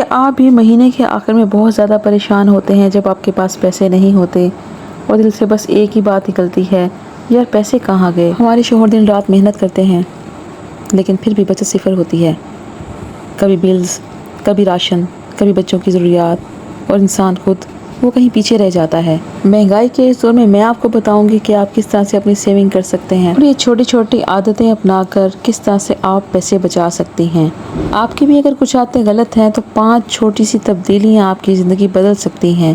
کہ آپ بھی مہینے کے آخر میں بہت زیادہ پریشان ہوتے ہیں جب آپ کے پاس پیسے نہیں ہوتے اور دل سے بس ایک ہی بات نکلتی ہے، یار پیسے کہاں گئے؟ ہمارے شوہر دن رات محنت کرتے ہیں لیکن پھر بھی بچت صفر ہوتی ہے، کبھی بلز، کبھی راشن، کبھی بچوں کی ضروریات، اور انسان خود وہ کہیں پیچھے رہ جاتا ہے۔ مہنگائی کے اس دور میں میں آپ کو بتاؤں گی کہ آپ کس طرح سے اپنی سیونگ کر سکتے ہیں اور یہ چھوٹی چھوٹی عادتیں اپنا کر کس طرح سے آپ پیسے بچا سکتی ہیں۔ آپ کی بھی اگر کچھ عادتیں غلط ہیں تو 5 چھوٹی سی تبدیلیاں آپ کی زندگی بدل سکتی ہیں۔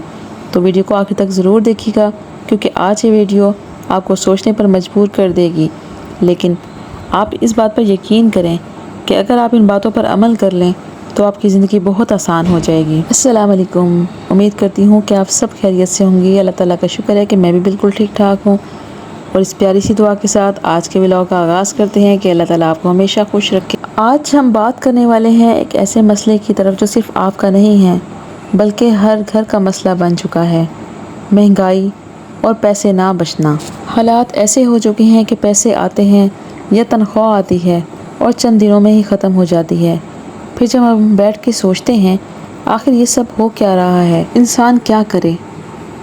تو ویڈیو کو آخر تک ضرور دیکھیے گا کیونکہ آج یہ ویڈیو آپ کو سوچنے پر مجبور کر دے گی، لیکن آپ اس بات پر یقین کریں کہ اگر آپ ان باتوں پر عمل کر لیں تو آپ کی زندگی بہت آسان ہو جائے گی۔ السلام علیکم، امید کرتی ہوں کہ آپ سب خیریت سے ہوں گی۔ اللہ تعالیٰ کا شکر ہے کہ میں بھی بالکل ٹھیک ٹھاک ہوں، اور اس پیاری سی دعا کے ساتھ آج کے ولاگ کا آغاز کرتے ہیں کہ اللہ تعالیٰ آپ کو ہمیشہ خوش رکھے۔ آج ہم بات کرنے والے ہیں ایک ایسے مسئلے کی طرف جو صرف آپ کا نہیں ہے بلکہ ہر گھر کا مسئلہ بن چکا ہے، مہنگائی اور پیسے نہ بچنا۔ حالات ایسے ہو چکے ہیں کہ پیسے آتے ہیں یا تنخواہ آتی ہے اور چند دنوں میں ہی ختم ہو جاتی ہے۔ پھر جب ہم بیٹھ کے سوچتے ہیں آخر یہ سب ہو کیا رہا ہے، انسان کیا کرے؟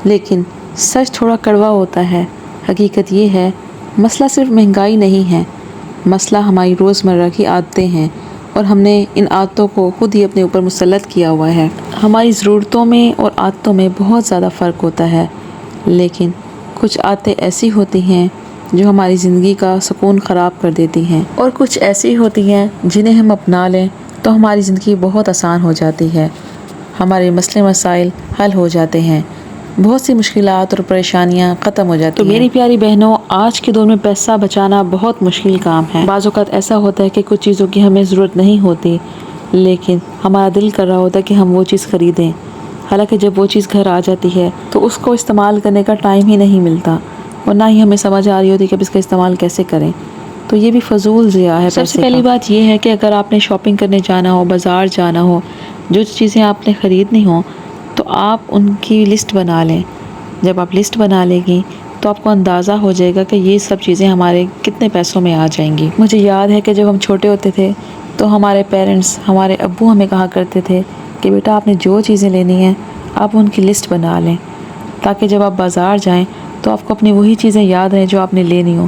لیکن سچ تھوڑا کڑوا ہوتا ہے۔ حقیقت یہ ہے مسئلہ صرف مہنگائی نہیں ہے، مسئلہ ہماری روزمرہ کی عادتیں ہیں، اور ہم نے ان عادتوں کو خود ہی اپنے اوپر مسلط کیا ہوا ہے۔ ہماری ضرورتوں میں اور عادتوں میں بہت زیادہ فرق ہوتا ہے، لیکن کچھ عادتیں ایسی ہوتی ہیں جو ہماری زندگی کا سکون خراب کر دیتی ہیں، اور کچھ ایسی ہوتی ہیں جنہیں ہم اپنا لیں تو ہماری زندگی بہت آسان ہو جاتی ہے، ہمارے مسئلے مسائل حل ہو جاتے ہیں، بہت سی مشکلات اور پریشانیاں ختم ہو جاتی ہیں۔ تو میری پیاری بہنوں، آج کے دور میں پیسہ بچانا بہت مشکل کام ہے۔ بعض اوقات ایسا ہوتا ہے کہ کچھ چیزوں کی ہمیں ضرورت نہیں ہوتی لیکن ہمارا دل کر رہا ہوتا ہے کہ ہم وہ چیز خریدیں، حالانکہ جب وہ چیز گھر آ جاتی ہے تو اس کو استعمال کرنے کا ٹائم ہی نہیں ملتا، اور نہ ہی ہمیں سمجھ آ رہی ہوتی کہ اب اس کا استعمال کیسے کریں۔ تو یہ بھی فضول ضیاع ہے پیسے کا۔ سب سے پہلی بات یہ ہے کہ اگر آپ نے شاپنگ کرنے جانا ہو، بازار جانا ہو، جو چیزیں آپ نے خریدنی ہوں تو آپ ان کی لسٹ بنا لیں۔ جب آپ لسٹ بنا لیں گی تو آپ کو اندازہ ہو جائے گا کہ یہ سب چیزیں ہمارے کتنے پیسوں میں آ جائیں گی۔ مجھے یاد ہے کہ جب ہم چھوٹے ہوتے تھے تو ہمارے پیرنٹس، ہمارے ابو ہمیں کہا کرتے تھے کہ بیٹا آپ نے جو چیزیں لینی ہیں آپ ان کی لسٹ بنا لیں، تاکہ جب آپ بازار جائیں تو آپ کو اپنی وہی چیزیں یاد رہیں جو آپ نے لینی ہوں،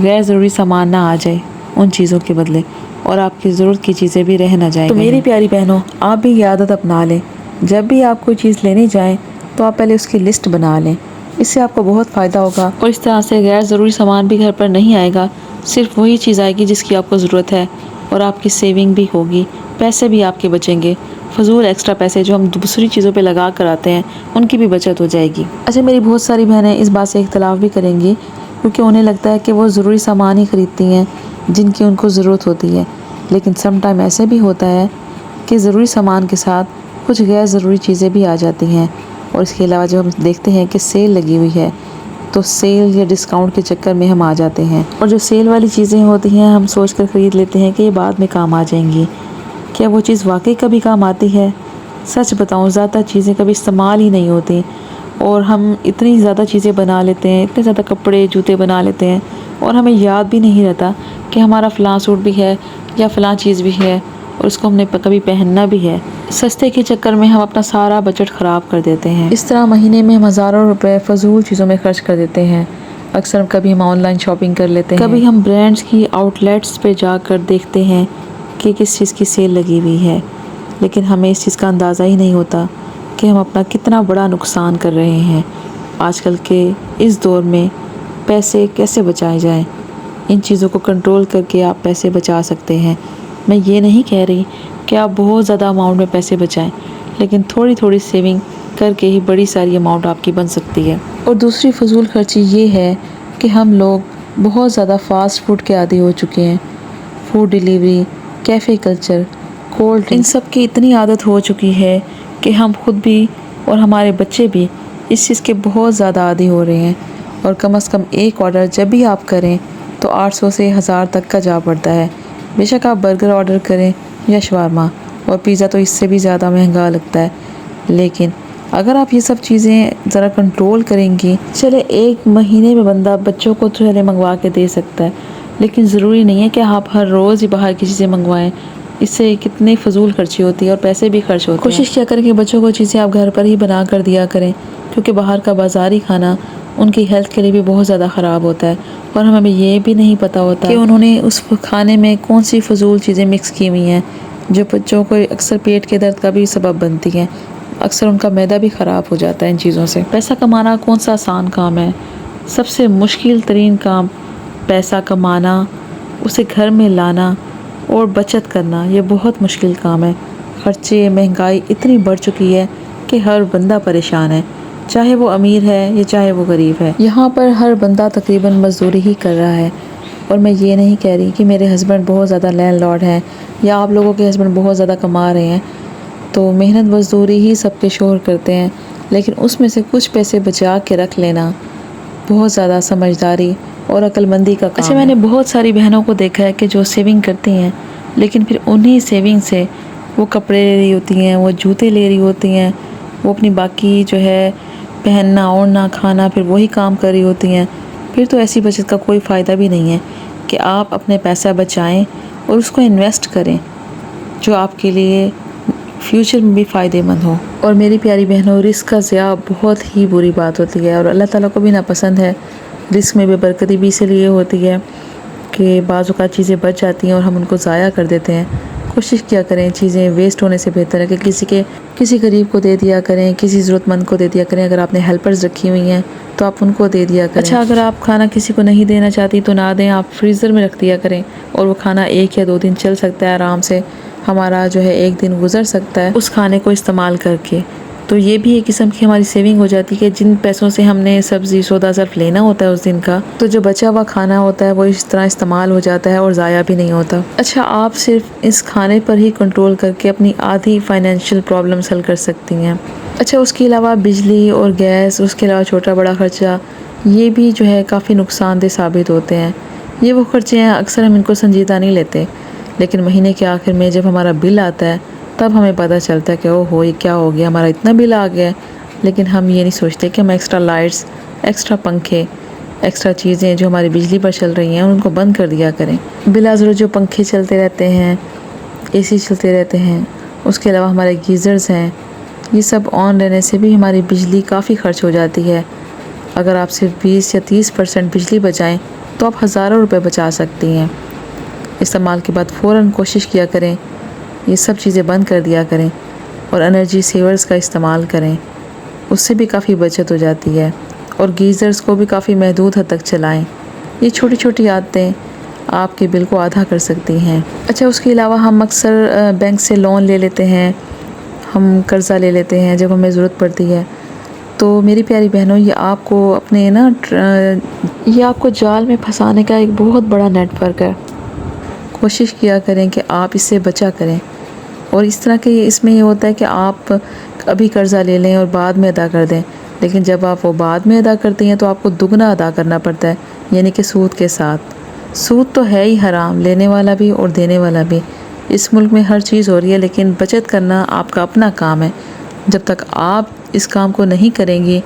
غیر ضروری سامان نہ آ جائے ان چیزوں کے بدلے، اور آپ کی ضرورت کی چیزیں بھی رہ نہ جائیں۔ تو میری پیاری بہنوں، آپ بھی یہ عادت اپنا لیں، جب بھی آپ کوئی چیز لینے جائیں تو آپ پہلے اس کی لسٹ بنا لیں، اس سے آپ کو بہت فائدہ ہوگا، اور اس طرح سے غیر ضروری سامان بھی گھر پر نہیں آئے گا، صرف وہی چیز آئے گی جس کی آپ کو ضرورت ہے، اور آپ کی سیونگ بھی ہوگی، پیسے بھی آپ کے بچیں گے، فضول ایکسٹرا پیسے جو ہم دوسری چیزوں پہ لگا کر آتے ہیں ان کی بھی بچت ہو جائے گی۔ اچھا، میری بہت ساری بہنیں اس بات سے اختلاف بھی کریں گی کیونکہ انہیں لگتا ہے کہ وہ ضروری سامان ہی خریدتی ہیں جن کی ان کو ضرورت ہوتی ہے، لیکن سم ٹائم ایسے بھی ہوتا ہے کہ ضروری سامان کے ساتھ کچھ غیر ضروری چیزیں بھی آ جاتی ہیں، اور اس کے علاوہ جب ہم دیکھتے ہیں کہ سیل لگی ہوئی ہے تو سیل یا ڈسکاؤنٹ کے چکر میں ہم آ جاتے ہیں، اور جو سیل والی چیزیں ہوتی ہیں ہم سوچ کر خرید لیتے ہیں کہ یہ بعد میں کام آ جائیں گی۔ کیا وہ چیز واقعی کبھی کام آتی ہے؟ سچ بتاؤں، زیادہ چیزیں کبھی استعمال ہی نہیں ہوتی، اور ہم اتنی زیادہ چیزیں بنا لیتے ہیں، اتنے زیادہ کپڑے جوتے بنا لیتے ہیں، اور ہمیں یاد بھی نہیں رہتا کہ ہمارا فلاں سوٹ بھی ہے یا فلاں چیز بھی ہے اور اس کو ہم نے کبھی پہننا بھی ہے۔ سستے کے چکر میں ہم اپنا سارا بجٹ خراب کر دیتے ہیں۔ اس طرح مہینے میں ہم ہزاروں روپے فضول چیزوں میں خرچ کر دیتے ہیں۔ اکثر کبھی ہم آن لائن شاپنگ کر لیتے ہیں، کبھی ہم برانڈز کی آؤٹ لیٹس پہ جا کر دیکھتے ہیں کہ کس چیز کی سیل لگی ہوئی ہے، لیکن ہمیں اس چیز کا اندازہ ہی نہیں ہوتا کہ ہم اپنا کتنا بڑا نقصان کر رہے ہیں۔ آج کل کے اس دور میں پیسے کیسے بچائے جائیں، ان چیزوں کو کنٹرول کر کے آپ پیسے بچا سکتے ہیں۔ میں یہ نہیں کہہ رہی کہ آپ بہت زیادہ اماؤنٹ میں پیسے بچائیں، لیکن تھوڑی تھوڑی سیونگ کر کے ہی بڑی ساری اماؤنٹ آپ کی بن سکتی ہے۔ اور دوسری فضول خرچی یہ ہے کہ ہم لوگ بہت زیادہ فاسٹ فوڈ کے عادی ہو چکے ہیں۔ Food delivery, cafe culture, cold drink, ان سب کی اتنی عادت ہو چکی ہے کہ ہم خود بھی اور ہمارے بچے بھی اس چیز کے بہت زیادہ عادی ہو رہے ہیں، اور کم از کم ایک آرڈر جب بھی آپ کریں تو 800 سے 1000 تک کا جا پڑتا ہے۔ بے شک آپ برگر آرڈر کریں یا شاورما، اور پیزا تو اس سے بھی زیادہ مہنگا لگتا ہے، لیکن اگر آپ یہ سب چیزیں ذرا کنٹرول کریں گی، چلے ایک مہینے میں بندہ بچوں کو چلے منگوا کے دے سکتا ہے، لیکن ضروری نہیں ہے کہ آپ ہر روز ہی باہر کی چیزیں منگوائیں۔ اس سے کتنی فضول خرچی ہوتی ہے اور پیسے بھی خرچ ہوتے ہیں۔ کوشش کیا کریں کہ بچوں کو چیزیں آپ گھر پر ہی بنا کر دیا کریں، کیونکہ باہر کا بازاری کھانا ان کی ہیلتھ کے لیے بھی بہت زیادہ خراب ہوتا ہے، اور ہمیں یہ بھی نہیں پتہ ہوتا کہ انہوں نے اس کھانے میں کون سی فضول چیزیں مکس کی ہوئی ہیں جو بچوں کو اکثر پیٹ کے درد کا بھی سبب بنتی ہیں۔ اکثر ان کا معدہ بھی خراب ہو جاتا ہے ان چیزوں سے۔ پیسہ کمانا کون سا آسان کام ہے؟ سب سے مشکل ترین کام پیسہ کمانا، اسے گھر میں لانا اور بچت کرنا، یہ بہت مشکل کام ہے۔ خرچے، مہنگائی اتنی بڑھ چکی ہے کہ ہر بندہ پریشان ہے، چاہے وہ امیر ہے یا چاہے وہ غریب ہے۔ یہاں پر ہر بندہ تقریباً مزدوری ہی کر رہا ہے، اور میں یہ نہیں کہہ رہی کہ میرے ہسبینڈ بہت زیادہ لینڈ لارڈ ہیں یا آپ لوگوں کے ہسبینڈ بہت زیادہ کما رہے ہیں، تو محنت مزدوری ہی سب کے شوہر کرتے ہیں، لیکن اس میں سے کچھ پیسے بچا کے رکھ لینا بہت زیادہ سمجھداری اور عقل مندی کا کام ہے۔ اچھا، میں نے بہت ساری بہنوں کو دیکھا ہے کہ جو سیونگ کرتی ہیں، لیکن پھر انہی سیونگ سے وہ کپڑے لے رہی ہوتی ہیں، وہ جوتے لے رہی ہوتی ہیں، وہ اپنی باقی جو ہے پہننا اوڑھنا کھانا پھر وہی کام کر رہی ہوتی ہیں۔ پھر تو ایسی بچت کا کوئی فائدہ بھی نہیں ہے کہ آپ اپنے پیسہ بچائیں اور اس کو انویسٹ کریں جو آپ کے لیے فیوچر میں بھی فائدے مند ہو۔ اور میری پیاری بہنوں، رزق کا ضیاع بہت ہی بری بات ہوتی ہے اور اللہ تعالیٰ کو بھی ناپسند ہے۔ رزق میں بے برکتی بھی اسی لیے ہوتی ہے کہ بعض اوقات چیزیں بچ جاتی ہیں اور ہم ان کو ضائع کر دیتے ہیں۔ کوشش کیا کریں چیزیں ویسٹ ہونے سے بہتر ہے کہ کسی غریب کو دے دیا کریں، کسی ضرورت مند کو دے دیا کریں۔ اگر آپ نے ہیلپرز رکھی ہوئی ہیں تو آپ ان کو دے دیا کریں۔ اچھا، اگر آپ کھانا کسی کو نہیں دینا چاہتی تو نہ دیں، آپ فریزر میں رکھ دیا کریں، اور وہ کھانا 1 یا 2 دن چل سکتا ہے آرام سے، ہمارا جو ہے 1 دن گزر سکتا ہے اس کھانے کو استعمال کر کے۔ تو یہ بھی ایک قسم کی ہماری سیونگ ہو جاتی ہے کہ جن پیسوں سے ہم نے سبزی سودا صرف لینا ہوتا ہے اس دن کا، تو جو بچا ہوا کھانا ہوتا ہے وہ اس طرح استعمال ہو جاتا ہے اور ضائع بھی نہیں ہوتا۔ اچھا، آپ صرف اس کھانے پر ہی کنٹرول کر کے اپنی آدھی فائنینشیل پرابلمس حل کر سکتی ہیں۔ اچھا، اس کے علاوہ بجلی اور گیس، اس کے علاوہ چھوٹا بڑا خرچہ، یہ بھی جو ہے کافی نقصان دہ ثابت ہوتے ہیں۔ یہ وہ خرچے ہیں اکثر ہم ان کو سنجیدہ نہیں لیتے، لیکن مہینے کے آخر میں جب ہمارا بل آتا ہے تب ہمیں پتہ چلتا ہے کہ یہ کیا ہو گیا، ہمارا اتنا بل آ گیا ہے۔ لیکن ہم یہ نہیں سوچتے کہ ہم ایکسٹرا لائٹس، ایکسٹرا پنکھے، ایکسٹرا چیزیں جو ہماری بجلی پر چل رہی ہیں ان کو بند کر دیا کریں۔ بلا ضرورت جو پنکھے چلتے رہتے ہیں، اے سی چلتے رہتے ہیں، اس کے علاوہ ہمارے گیزرز ہیں، یہ سب آن رہنے سے بھی ہماری بجلی کافی خرچ ہو جاتی ہے۔ اگر آپ صرف 20 یا 30% بجلی بچائیں تو آپ ہزاروں روپے بچا سکتی ہیں۔ استعمال کے بعد فوراً کوشش کیا کریں یہ سب چیزیں بند کر دیا کریں، اور انرجی سیورز کا استعمال کریں، اس سے بھی کافی بچت ہو جاتی ہے، اور گیزرز کو بھی کافی محدود حد تک چلائیں۔ یہ چھوٹی چھوٹی عادتیں آپ کے بل کو آدھا کر سکتی ہیں۔ اچھا، اس کے علاوہ ہم اکثر بینک سے لون لے لیتے ہیں، ہم قرضہ لے لیتے ہیں جب ہمیں ضرورت پڑتی ہے۔ تو میری پیاری بہنوں، یہ آپ کو اپنے یہ آپ کو جال میں پھنسانے کا ایک بہت بڑا نیٹ ورک ہے۔ کوشش کیا کریں کہ آپ اس سے بچا کریں، اور اس طرح کے اس میں یہ ہوتا ہے کہ آپ ابھی قرضہ لے لیں اور بعد میں ادا کر دیں، لیکن جب آپ وہ بعد میں ادا کرتی ہیں تو آپ کو دگنا ادا کرنا پڑتا ہے، یعنی کہ سود کے ساتھ۔ سود تو ہے ہی حرام، لینے والا بھی اور دینے والا بھی۔ اس ملک میں ہر چیز ہو رہی ہے، لیکن بچت کرنا آپ کا اپنا کام ہے۔ جب تک آپ اس کام کو نہیں کریں گی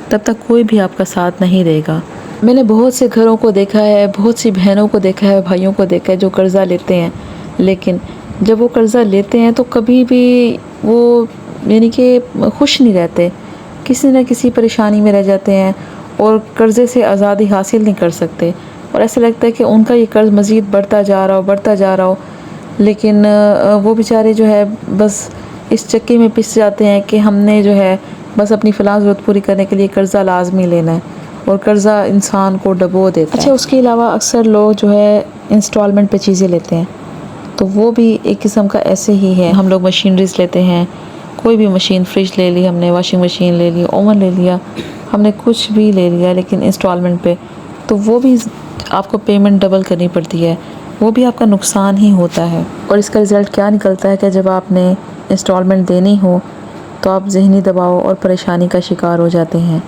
تب تک کوئی بھی آپ کا ساتھ نہیں دے گا۔ میں نے بہت سے گھروں کو دیکھا ہے، بہت سی بہنوں کو دیکھا ہے، بھائیوں کو دیکھا ہے جو قرضہ لیتے ہیں، لیکن جب وہ قرضہ لیتے ہیں تو کبھی بھی وہ یعنی کہ خوش نہیں رہتے، کسی نہ کسی پریشانی میں رہ جاتے ہیں اور قرضے سے آزادی حاصل نہیں کر سکتے، اور ایسا لگتا ہے کہ ان کا یہ قرض مزید بڑھتا جا رہا ہو، لیکن وہ بیچارے جو ہے بس اس چکے میں پس جاتے ہیں کہ ہم نے جو ہے بس اپنی فلاں ضرورت پوری کرنے کے لیے قرضہ لازمی لینا ہے، اور قرضہ انسان کو ڈبو دیتا ہے۔ اچھا، اس کے علاوہ اکثر لوگ جو ہے انسٹالمنٹ پہ چیزیں لیتے ہیں، تو وہ بھی ایک قسم کا ایسے ہی ہے۔ ہم لوگ مشینریز لیتے ہیں، کوئی بھی مشین، فریج لے لی ہم نے، واشنگ مشین لے لی، اوون لے لیا، ہم نے کچھ بھی لے لیا لیکن انسٹالمنٹ پہ، تو وہ بھی آپ کو پیمنٹ ڈبل کرنی پڑتی ہے، وہ بھی آپ کا نقصان ہی ہوتا ہے۔ اور اس کا رزلٹ کیا نکلتا ہے کہ جب آپ نے انسٹالمنٹ دینی ہو تو آپ ذہنی دباؤ اور پریشانی کا شکار ہو جاتے ہیں،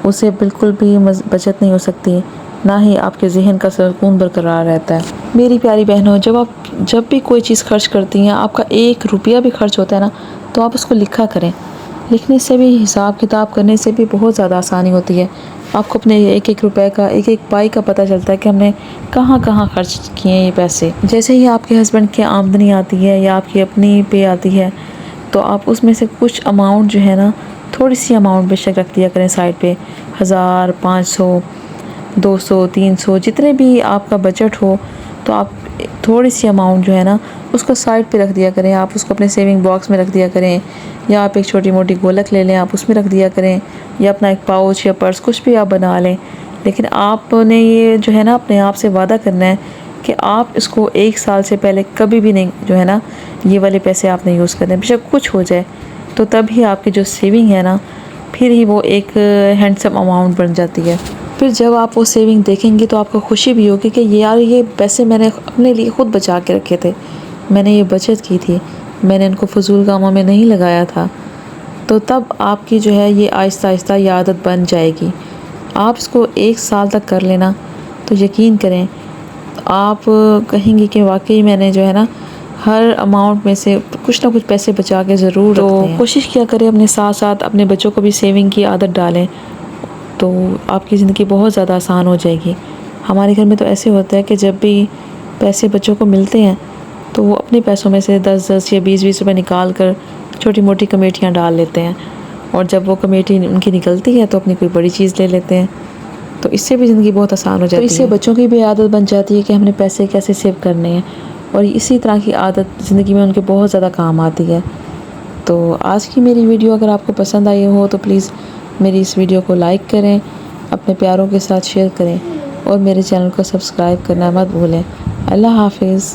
اسے بالکل بھی بچت نہیں ہو سکتی، نہ ہی آپ کے ذہن کا سکون برقرار رہتا ہے۔ میری پیاری بہنوں، جب بھی کوئی چیز خرچ کرتی ہیں، آپ کا 1 روپیہ بھی خرچ ہوتا ہے نا، تو آپ اس کو لکھا کریں، لکھنے سے بھی، حساب کتاب کرنے سے بھی بہت زیادہ آسانی ہوتی ہے. آپ کو اپنے ایک ایک روپے کا، ایک ایک پائی کا پتہ چلتا ہے کہ ہم نے کہاں کہاں خرچ کیے ہیں یہ پیسے. جیسے ہی آپ کے ہسبینڈ کی آمدنی آتی ہے یا آپ کی اپنی پے آتی ہے تو آپ اس میں سے کچھ اماؤنٹ جو ہے نا، تھوڑی سی اماؤنٹ بے شک رکھ دیا کریں سائڈ پہ. 1000، 500، 200، 300، جتنے بھی آپ کا بجٹ ہو تو آپ تھوڑی سی اماؤنٹ جو ہے نا اس کو سائڈ پہ رکھ دیا کریں. آپ اس کو اپنے سیونگ باکس میں رکھ دیا کریں، یا آپ ایک چھوٹی موٹی گولک لے لیں، آپ اس میں رکھ دیا کریں، یا اپنا ایک پاؤچ یا پرس کچھ بھی آپ بنا لیں. لیکن آپ نے یہ جو ہے نا اپنے آپ سے وعدہ کرنا ہے کہ آپ اس کو 1 سال سے پہلے کبھی بھی نہیں جو ہے نا یہ والے پیسے آپ نے یوز کرنے. بے شک کچھ ہو جائے تو تب ہی آپ کی جو سیونگ ہے نا پھر ہی وہ ایک ہینڈسم اماؤنٹ بن جاتی ہے. پھر جب آپ وہ سیونگ دیکھیں گے تو آپ کو خوشی بھی ہوگی کہ یار یہ پیسے میں نے اپنے لیے خود بچا کے رکھے تھے، میں نے یہ بچت کی تھی، میں نے ان کو فضول کاموں میں نہیں لگایا تھا. تو تب آپ کی جو ہے یہ آہستہ آہستہ یہ عادت بن جائے گی. آپ اس کو 1 سال تک کر لینا تو یقین کریں آپ کہیں گے کہ واقعی میں نے جو ہے نا ہر اماؤنٹ میں سے کچھ نہ کچھ پیسے بچا کے ضرور رکھتے ہیں. کوشش کیا کریں اپنے ساتھ ساتھ اپنے بچوں کو بھی سیونگ کی عادت ڈالیں تو آپ کی زندگی بہت زیادہ آسان ہو جائے گی. ہمارے گھر میں تو ایسے ہوتا ہے کہ جب بھی پیسے بچوں کو ملتے ہیں تو وہ اپنے پیسوں میں سے 10 یا 20 روپے نکال کر چھوٹی موٹی کمیٹیاں ڈال لیتے ہیں، اور جب وہ کمیٹی ان کی نکلتی ہے تو اپنی کوئی بڑی چیز لے لیتے ہیں. تو اس سے بھی زندگی بہت آسان ہو جاتی ہے. تو اس سے بچوں کی بھی عادت بن جاتی ہے کہ ہم نے پیسے کیسے سیو کرنے ہیں، اور اسی طرح کی عادت زندگی میں ان کے بہت زیادہ کام آتی ہے. تو آج کی میری ویڈیو اگر آپ کو پسند آئی ہو تو پلیز میری اس ویڈیو کو لائک کریں، اپنے پیاروں کے ساتھ شیئر کریں، اور میرے چینل کو سبسکرائب کرنا مت بھولیں. اللہ حافظ.